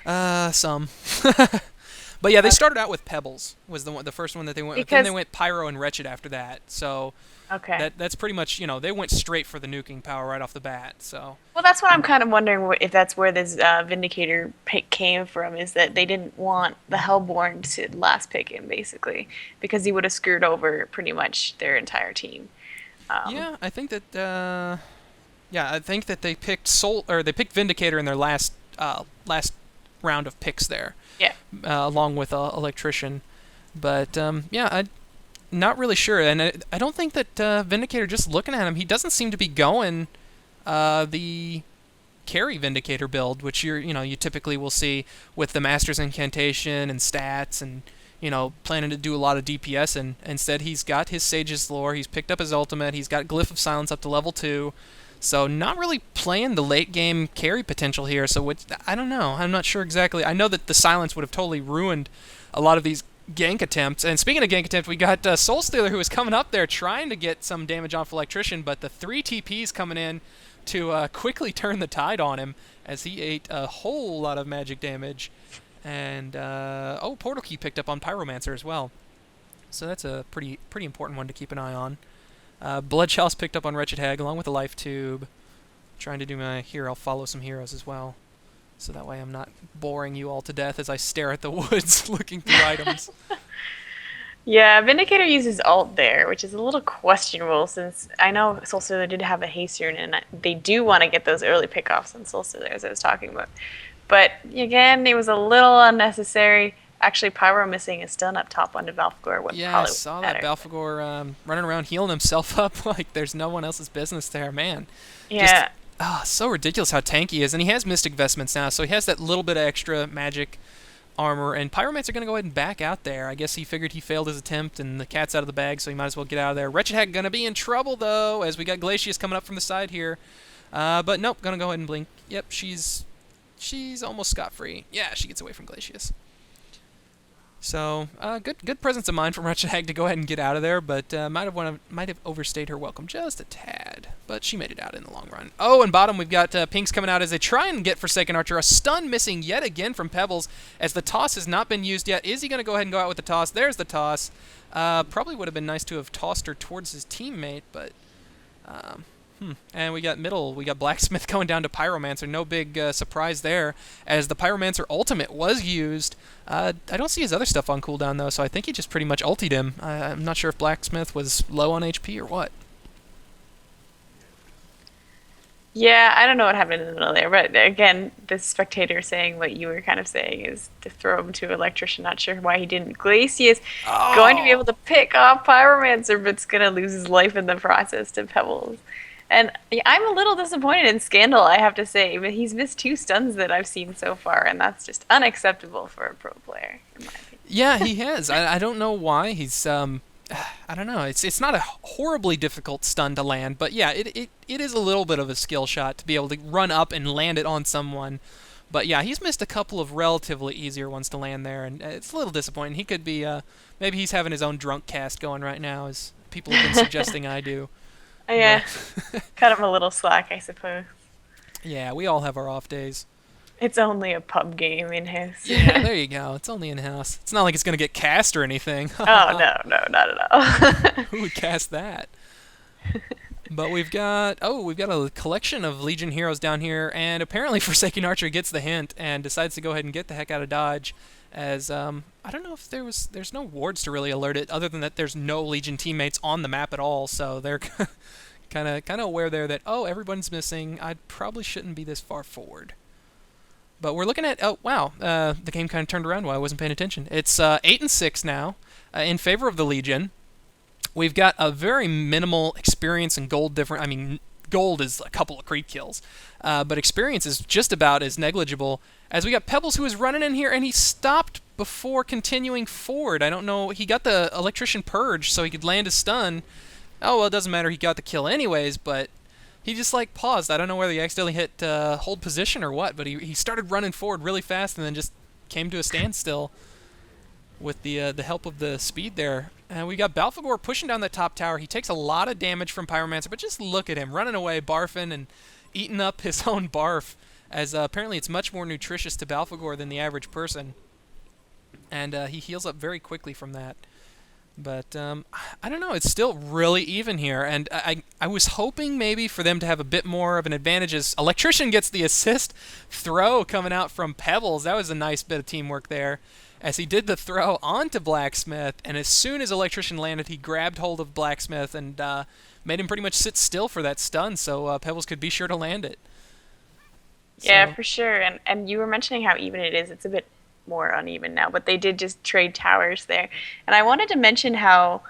Some. But yeah, they started out with Pebbles was the first one that they went with. Then they Because went Pyro and Wretched after that. So okay. that's pretty much, they went straight for the nuking power right off the bat. So Well, that's what I'm kind of wondering if that's where this Vindicator pick came from, is that they didn't want the Hellborn to last pick him, basically, because he would have screwed over pretty much their entire team. Um, yeah, I think that I think that they picked they picked Vindicator in their last round of picks there, yeah. along with Electrician. But yeah, I'm not really sure, and I don't think that Vindicator. Just looking at him, he doesn't seem to be going the carry Vindicator build, which you typically will see with the Master's Incantation and stats and planning to do a lot of DPS, and instead he's got his Sage's Lore, he's picked up his ultimate, he's got Glyph of Silence up to level 2, so not really playing the late game carry potential here. So I don't know, I'm not sure exactly. I know that the Silence would have totally ruined a lot of these gank attempts. And speaking of gank attempts, we got Soul Stealer, who is coming up there trying to get some damage off Electrician, but the 3 TPs coming in to quickly turn the tide on him as he ate a whole lot of magic damage. And Portal Key picked up on Pyromancer as well, so that's a pretty important one to keep an eye on. Blood Chalice picked up on Wretched Hag along with a Life Tube. Trying to do my here, I'll follow some heroes as well, so that way I'm not boring you all to death as I stare at the woods looking through items. Yeah, Vindicator uses ult there, which is a little questionable since I know Soul Stealer did have a haste rune, and they do want to get those early pickoffs on Soul Stealer, as I was talking about. But again, it was a little unnecessary. Actually, Pyro missing a stun up top onto Valfgor would Yeah, I probably saw that better. Balfagor running around healing himself up like there's no one else's business there, man. Just Yeah, so ridiculous how tanky he is, and he has Mystic Vestments now, so he has that little bit of extra magic armor. And Pyromancer are gonna go ahead and back out there. I guess he figured he failed his attempt, and the cat's out of the bag, so he might as well get out of there. Wretched Hag gonna be in trouble though, as we got Glacius coming up from the side here. But nope, gonna go ahead and blink. Yep, she's almost scot-free. Yeah, she gets away from Glacius. So good presence of mind from Wretched Hag to go ahead and get out of there, but might have overstayed her welcome just a tad. But she made it out in the long run. Oh, and bottom we've got Pinks coming out as they try and get Forsaken Archer. A stun missing yet again from Pebbles as the toss has not been used yet. Is he going to go ahead and go out with the toss? There's the toss. Probably would have been nice to have tossed her towards his teammate, but um, and we got middle. We got Blacksmith going down to Pyromancer. No big surprise there, as the Pyromancer ultimate was used. I don't see his other stuff on cooldown, though, so I think he just pretty much ultied him. I'm not sure if Blacksmith was low on HP or what. yeah, I don't know what happened in the middle there, but again, the spectator saying what you were kind of saying is to throw him to Electrician. Not sure why he didn't. Glacius going to be able Oh! to pick off Pyromancer, but's gonna lose his life in the process to Pebbles. And yeah, I'm a little disappointed in Scandal, I have to say, but he's missed 2 stuns that I've seen so far, and that's just unacceptable for a pro player, in my opinion. Yeah, he has. I don't know why. He's, I don't know. It's not a horribly difficult stun to land, but yeah, it is a little bit of a skill shot to be able to run up and land it on someone. But yeah, he's missed a couple of relatively easier ones to land there, and it's a little disappointing. He could be, maybe he's having his own drunk cast going right now, as people have been suggesting I do. But Yeah, cut him a little slack, I suppose. yeah, we all have our off days. It's only a pub game in his. Yeah, there you go. It's only in house. It's not like it's gonna get cast or anything. Oh no, no, not at all. Who would cast that? But we've got a collection of Legion heroes down here, and apparently Forsaken Archer gets the hint and decides to go ahead and get the heck out of dodge. As I don't know if there's no wards to really alert it, other than that there's no Legion teammates on the map at all, so they're kind of aware there that everyone's missing. I probably shouldn't be this far forward. But we're looking at wow, the game kind of turned around while I wasn't paying attention. It's 8-6 now, in favor of the Legion. We've got a very minimal experience and gold difference. I mean, gold is a couple of creep kills, but experience is just about as negligible. As we got Pebbles, who is running in here, and he stopped before continuing forward. I don't know. He got the Electrician Purge so he could land a stun. Oh, well, it doesn't matter. He got the kill anyways, but he just, like, paused. I don't know whether he accidentally hit hold position or what, but he started running forward really fast and then just came to a standstill with the help of the speed there. And we got Balfagor pushing down that top tower. He takes a lot of damage from Pyromancer, but just look at him running away, barfing, and eating up his own barf as apparently it's much more nutritious to Balfagor than the average person, and he heals up very quickly from that. But I don't know. It's still really even here, and I was hoping maybe for them to have a bit more of an advantage. As Electrician gets the assist throw coming out from Pebbles. That was a nice bit of teamwork there, as he did the throw onto Blacksmith, and as soon as Electrician landed, he grabbed hold of Blacksmith and made him pretty much sit still for that stun, so Pebbles could be sure to land it. Yeah, So for sure. And you were mentioning how even it is. It's a bit more uneven now, but they did just trade towers there. And I wanted to mention how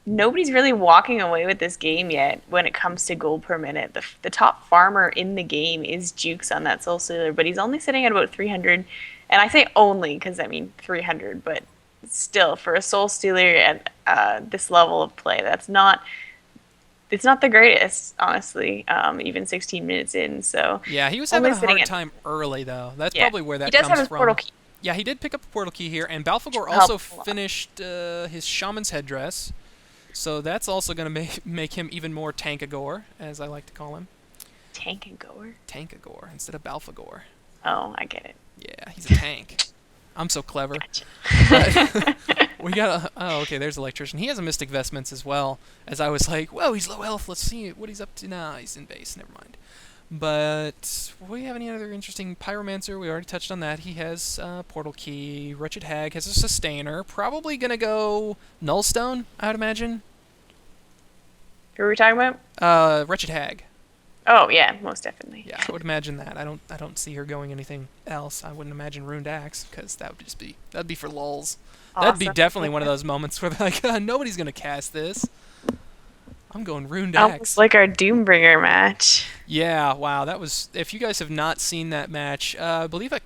nobody's really walking away with this game yet when it comes to gold per minute. The top farmer in the game is Jukz on that Soul Stealer, but he's only sitting at about 300. And I say only because I mean 300, but still, for a Soul Stealer at this level of play, it's not the greatest, honestly, even 16 minutes in. So yeah, he was only having a sitting hard at time early, though. That's yeah. probably where that He does comes have his from. portal key. Yeah, he did pick up a portal key here, and Balfagor Helps also a lot. finished his Shaman's Headdress, so that's also going to make him even more Tankagor, as I like to call him. Tank and goer? Tankagor instead of Balfagor. Oh, I get it. Yeah, he's a tank. I'm so clever. Gotcha. But we got oh, okay, there's Electrician. He has a Mystic Vestments as well, as I was like, whoa, he's low health. Let's see what he's up to now. He's in base. Never mind. But we have any other interesting Pyromancer? We already touched on that. He has Portal Key. Wretched Hag has a Sustainer. Probably gonna go Nullstone, I would imagine. Who are we talking about? Wretched Hag. Oh, yeah, most definitely. Yeah, I would imagine that. I don't see her going anything else. I wouldn't imagine Runed Axe, because that'd be for lulz. That'd be Awesome. definitely one of those moments where they're like, nobody's gonna cast this. I'm going Runed Almost Axe. like our Doombringer match. Yeah, wow, that was. If you guys have not seen that match, I believe I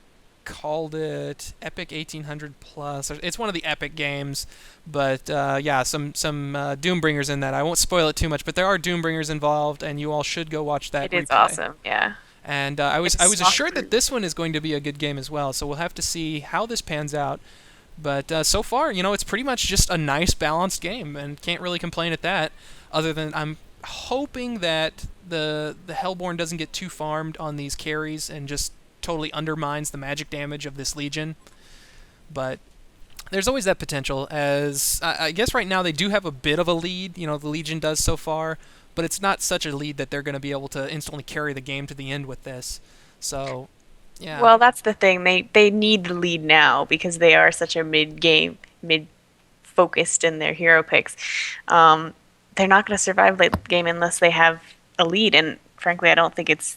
called it Epic 1800 Plus. It's one of the Epic games, but yeah, some Doombringers in that. I won't spoil it too much, but there are Doombringers involved, and you all should go watch that. It is replay. awesome, yeah. And I was It's assured that Smock. this one is going to be a good game as well. So we'll have to see how this pans out. But so far, it's pretty much just a nice balanced game, and can't really complain at that. Other than I'm hoping that the Hellborn doesn't get too farmed on these carries and just totally undermines the magic damage of this Legion. But there's always that potential, as I guess right now they do have a bit of a lead. The Legion does so far, but it's not such a lead that they're going to be able to instantly carry the game to the end with this. So, yeah. Well, that's the thing. They need the lead now because they are such a mid-focused in their hero picks. They're not going to survive late game unless they have a lead, and frankly, I don't think it's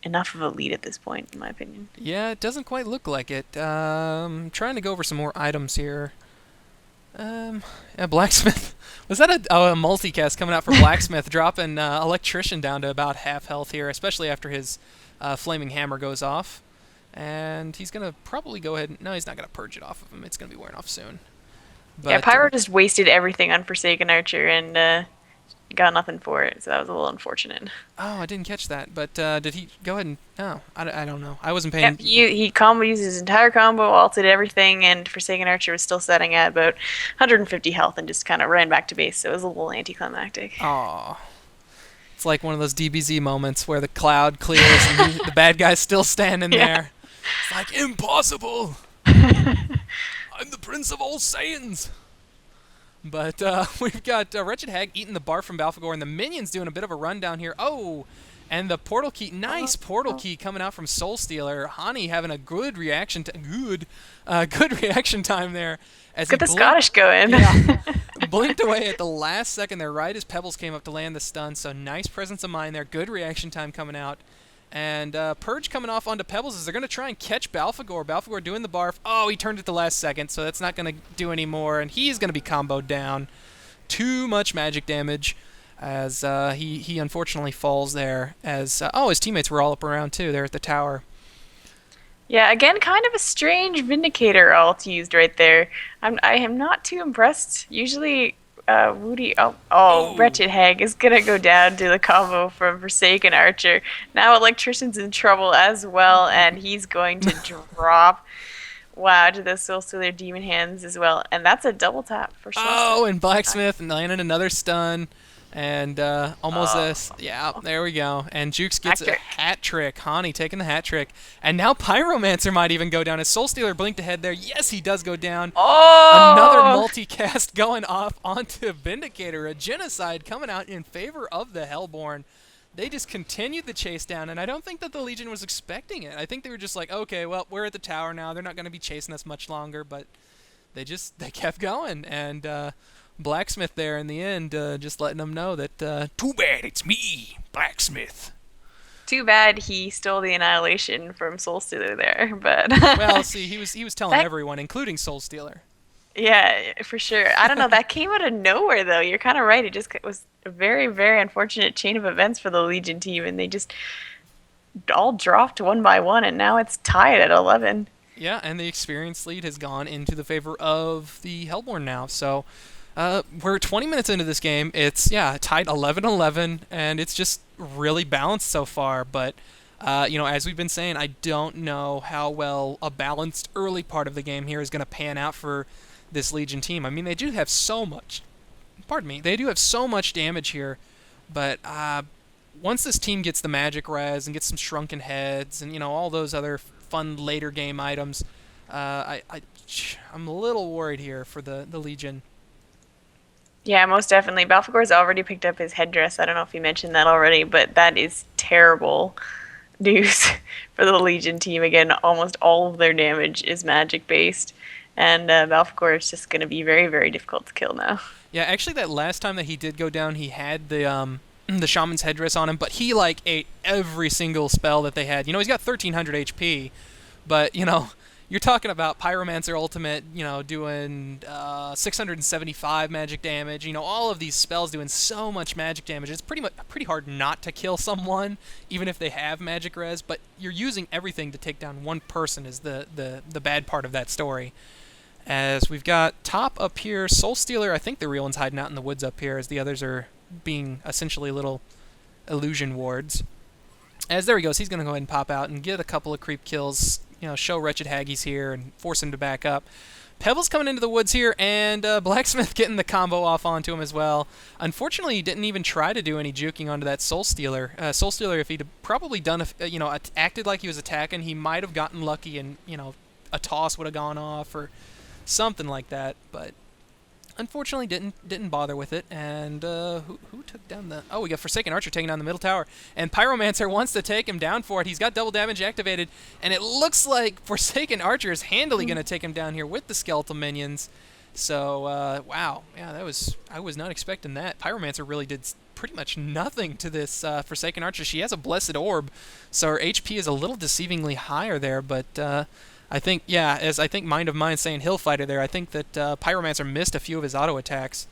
enough of a lead at this point, in my opinion. Yeah, it doesn't quite look like it. Trying to go over some more items here. Yeah, Blacksmith. Was that a multicast coming out for Blacksmith, dropping Electrician down to about half health here, especially after his Flaming Hammer goes off. And he's going to probably go ahead and... No, he's not going to purge it off of him. It's going to be wearing off soon. But, Yeah, Pyro just wasted everything on Forsaken Archer and got nothing for it, so that was a little unfortunate. Oh, I didn't catch that. But did he go ahead and... No, I don't know. I wasn't Yep, paying... he used his entire combo, ulted everything, and Forsaken Archer was still setting at about 150 health and just kind of ran back to base, so it was a little anticlimactic. Aw. It's like one of those DBZ moments where the cloud clears and the bad guy's still standing there. It's like, impossible! I'm the Prince of all Saiyans! But we've got Wretched Hag eating the bar from Balfagor, and the minions doing a bit of a run down here. Oh! And the portal key, nice portal key coming out from Soul Stealer. Hani having a good reaction, good reaction time there. As Get he the Scottish going. Yeah, blinked away at the last second there, right as Pebbles came up to land the stun. So nice presence of mind there, good reaction time coming out. And Purge coming off onto Pebbles as they're going to try and catch Balfagor. Balfagor doing the barf. Oh, he turned it the last second, so that's not going to do any more. And he's going to be comboed down. Too much magic damage as he unfortunately falls there. As his teammates were all up around too there at the tower. Yeah, again, kind of a strange Vindicator ult used right there. I am not too impressed. Usually, wooti. Wretched Hag is gonna go down to the combo from Forsaken Archer. Now Electrician's in trouble as well, and he's going to drop. Wow, to the Soul Stealer Demon Hands as well, and that's a double tap for Soul Stealer. Oh, and Blacksmith landed another stun. And almost this. Yeah, there we go. And Jukz Hack gets a trick. hat trick. Hani taking the hat trick. And now Pyromancer might even go down. As Soul Stealer blinked ahead there. Yes, he does go down. Another Oh! multicast going off onto Vindicator. A genocide coming out in favor of the Hellborn. They just continued the chase down, and I don't think that the Legion was expecting it. I think they were just like, okay, well, we're at the tower now. They're not going to be chasing us much longer, but they kept going, and Blacksmith there in the end just letting them know that too bad it's me, Blacksmith. Too bad he stole the annihilation from Soul Stealer there, but Well, see, he was telling that, everyone, including Soul Stealer. yeah, for sure. I don't know. That came out of nowhere, though. You're kind of right. It just was a very, very unfortunate chain of events for the Legion team, and they just all dropped one by one, and now it's tied at 11. Yeah, and the experience lead has gone into the favor of the Hellborn now. So we're 20 minutes into this game. It's, yeah, tied 11-11, and it's just really balanced so far. But, as we've been saying, I don't know how well a balanced early part of the game here is going to pan out for this Legion team. I mean, they do have so much. Pardon me. They do have so much damage here, but once this team gets the magic res and gets some shrunken heads and all those other fun later game items, I'm a little worried here for the Legion. Yeah, most definitely. Balfagor's already picked up his headdress. I don't know if you mentioned that already, but that is terrible news for the Legion team. Again, almost all of their damage is magic based, and Balfagor is just going to be very, very difficult to kill now. Yeah, actually, that last time that he did go down, he had the shaman's headdress on him, but he ate every single spell that they had. He's got 1300 HP, but you're talking about Pyromancer ultimate, doing 675 magic damage. All of these spells doing so much magic damage. It's pretty hard not to kill someone, even if they have magic res. But you're using everything to take down one person is the bad part of that story. As we've got top up here, Soul Stealer. I think the real one's hiding out in the woods up here, as the others are being essentially little illusion wards. As there he goes, he's going to go ahead and pop out and get a couple of creep kills, show Wretched Hag he's here and force him to back up. Pebble's coming into the woods here, and Blacksmith getting the combo off onto him as well. Unfortunately, he didn't even try to do any juking onto that Soul Stealer. Soul Stealer, if he'd probably done, acted like he was attacking, he might have gotten lucky and, a toss would have gone off or something like that, but unfortunately didn't bother with it. And who took down the... Oh, we got Forsaken Archer taking down the middle tower. And Pyromancer wants to take him down for it. He's got double damage activated. And it looks like Forsaken Archer is handily going to take him down here with the skeletal minions. So, wow. Yeah, I was not expecting that. Pyromancer really did pretty much nothing to this Forsaken Archer. She has a Blessed Orb, so her HP is a little deceivingly higher there, but... I think, yeah, as I think Mind of Mine saying Hill Fighter there, I think that Pyromancer missed a few of his auto attacks.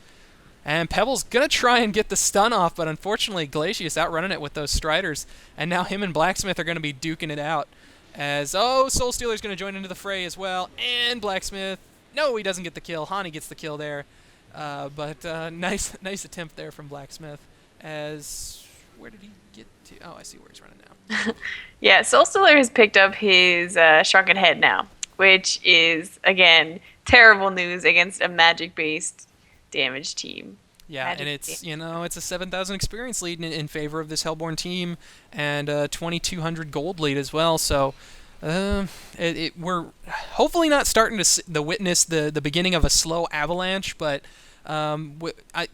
And Pebble's going to try and get the stun off, but unfortunately Glacius outrunning it with those Striders. And now him and Blacksmith are going to be duking it out. As, Soul Stealer's going to join into the fray as well. And Blacksmith, no, he doesn't get the kill. Hani gets the kill there. But nice attempt there from Blacksmith. As, where did he get to? Oh, I see where he's running now. Yeah, Soul Stealer has picked up his Shrunken Head now, which is, again, terrible news against a magic-based damage team. Yeah, and it's, it's a 7,000 experience lead in favor of this Hellborn team, and 2,200 gold lead as well, so we're hopefully not starting to witness the beginning of a slow avalanche, but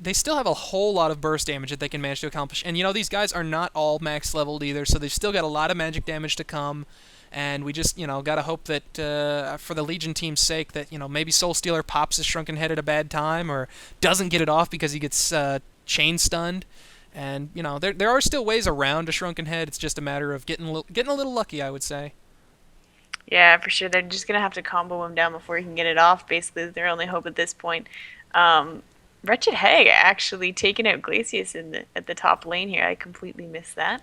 they still have a whole lot of burst damage that they can manage to accomplish. And, these guys are not all max leveled either, so they've still got a lot of magic damage to come. And we just, got to hope that, for the Legion team's sake, that, maybe Soul Stealer pops his Shrunken Head at a bad time or doesn't get it off because he gets chain stunned. And, there are still ways around a Shrunken Head. It's just a matter of getting a little lucky, I would say. Yeah, for sure. They're just going to have to combo him down before he can get it off. Basically, their only hope at this point. Wretched Hag actually taking out Glacius at the top lane here. I completely missed that.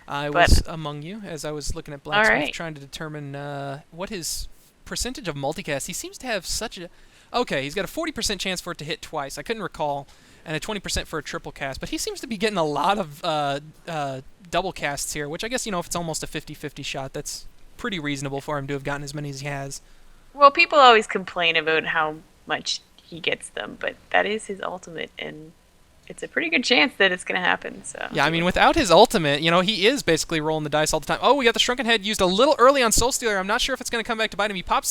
I was among you as I was looking at Blacksmith, trying to determine what his percentage of multicast. He seems to have such a... Okay, he's got a 40% chance for it to hit twice. I couldn't recall. And a 20% for a triple cast. But he seems to be getting a lot of double casts here, which I guess, if it's almost a 50-50 shot, that's pretty reasonable for him to have gotten as many as he has. Well, people always complain about how much he gets them, but that is his ultimate, and it's a pretty good chance that it's going to happen. So Yeah, I mean, without his ultimate, he is basically rolling the dice all the time. Oh, we got the Shrunken Head used a little early on Soul Stealer. I'm not sure if it's going to come back to bite him. He pops the